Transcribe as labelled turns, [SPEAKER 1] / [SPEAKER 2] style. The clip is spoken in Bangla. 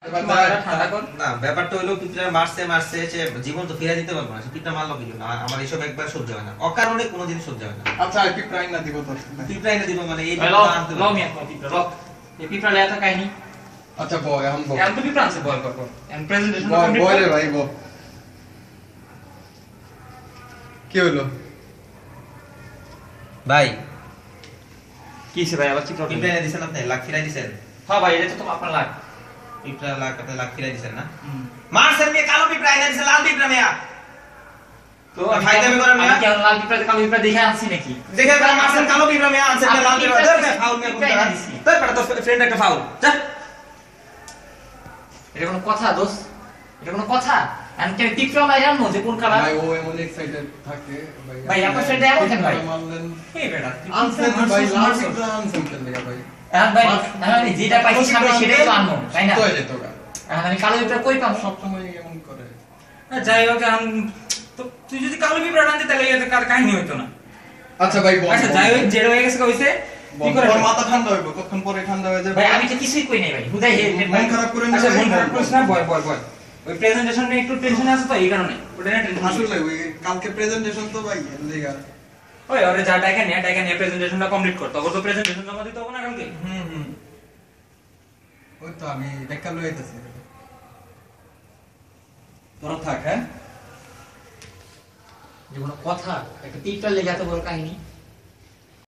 [SPEAKER 1] না ব্যাপারটা হলো পিঁপড়া মারছে মারছে সে জীবন তো ফিরে দিতে পারবো না, সে পিঁপড়া মারলো কি জন্য? আমার এসব একবার সহ্য হয় না, অকারণে কোনো জিনিস সহ্য হয় না।
[SPEAKER 2] আচ্ছা পিঁপড়া না দিব তো,
[SPEAKER 1] পিঁপড়া এনে দিব মানে এই
[SPEAKER 3] পিঁপড়া লেয়া তো কাহিনী।
[SPEAKER 2] আচ্ছা বয় এখন বয়
[SPEAKER 3] এখন তো পিঁপড়া আছে, বয় কর এখন প্রেজেন্টেশন
[SPEAKER 2] বয়
[SPEAKER 3] কমপ্লিট
[SPEAKER 2] বয়
[SPEAKER 3] কর।
[SPEAKER 2] রে ভাই বয় কি হলো
[SPEAKER 1] ভাই
[SPEAKER 3] কি হইছে ভাই, আবার চিত্র
[SPEAKER 1] পিঁপড়া এনে দিছেন আপনি, লাখ ফিরাই দিছেন।
[SPEAKER 3] হ্যাঁ ভাই, এটা তো আপনার লাগ।
[SPEAKER 1] পিঁপড়া লাখ আপনি লাখ ফিরাই দিছেন না? মারছেন মেয়ে কালো পিঁপড়া এনে দিছেন, লাল পিঁপড়া মেয়া
[SPEAKER 3] তো
[SPEAKER 1] ফায়দামি করেন না?
[SPEAKER 3] আমি কি লাল পিঁপড়া কালো পিঁপড়া দেখে আনছি নাকি?
[SPEAKER 1] দেখে আপনারা মারছেন কালো পিঁপড়া মেয়া, আনছেন লাল পিঁপড়া। ধর মেয়া ফাউল মেয়া কোনটা? তোর পাটা তোর ফ্রেন্ড একটা ফাউল যা।
[SPEAKER 3] এটা কোনো কথা দোস্ত? এটা কোনো কথা? আমি কি পিঁপড়া লাই জানো যে কোন কালার?
[SPEAKER 2] ভাই ও এমন এক্সাইটেড থাকে
[SPEAKER 3] ভাই আপনার ফ্রেন্ড এমন কেন ভাই?
[SPEAKER 2] মানলেন
[SPEAKER 3] এই বেটা
[SPEAKER 2] আনসেন ভাই লাল পিঁপড়া আনসেন কেন লাগা ভাই
[SPEAKER 3] এখন ভাই আমি যেটা পাইছি সামনে সেটাই তো আনবো, তাই না?
[SPEAKER 2] তো যেত গা
[SPEAKER 3] এখন আমি কালো পিঁপড়া কই পাবো?
[SPEAKER 2] সব সময় এমন করে।
[SPEAKER 4] যাই হোক তো তুই যদি কালো পিঁপড়া আনতে তাহলে এটা কার কাহিনী হইতো না।
[SPEAKER 2] আচ্ছা ভাই বল
[SPEAKER 4] আচ্ছা যাই হোক, যেটা হয়ে গেছে হইছে, কি করে
[SPEAKER 2] তোর মাথা ঠান্ডা হইব, কতক্ষণ পরে ঠান্ডা হয়ে যাবে
[SPEAKER 3] ভাই আমি তো কিছুই কই নাই ভাই, হুদাই হে
[SPEAKER 2] মন খারাপ করে না
[SPEAKER 4] আচ্ছা
[SPEAKER 2] ভাই,
[SPEAKER 4] মন খারাপ করিস না, বয় বয় বয়। ওই প্রেজেন্টেশন নিয়ে একটু টেনশন আছে তো এই কারণে, ওটা নিয়ে টেনশন আসলে
[SPEAKER 2] আসলে ওই কালকে প্রেজেন্টেশন তো ভাই এলিগা
[SPEAKER 4] ওই ওরে যা টাকা নিয়ে প্রেজেন্টেশনটা কমপ্লিট কর, তখন তো প্রেজেন্টেশন জমা দিতে হবে না কালকে।
[SPEAKER 2] ওই তো আমি দেখা লই আইতাছি তোরা থাক হ্যাঁ
[SPEAKER 3] যে কোনো কথা একটা পিঁপড়া লেগে এত বড় কাহিনী।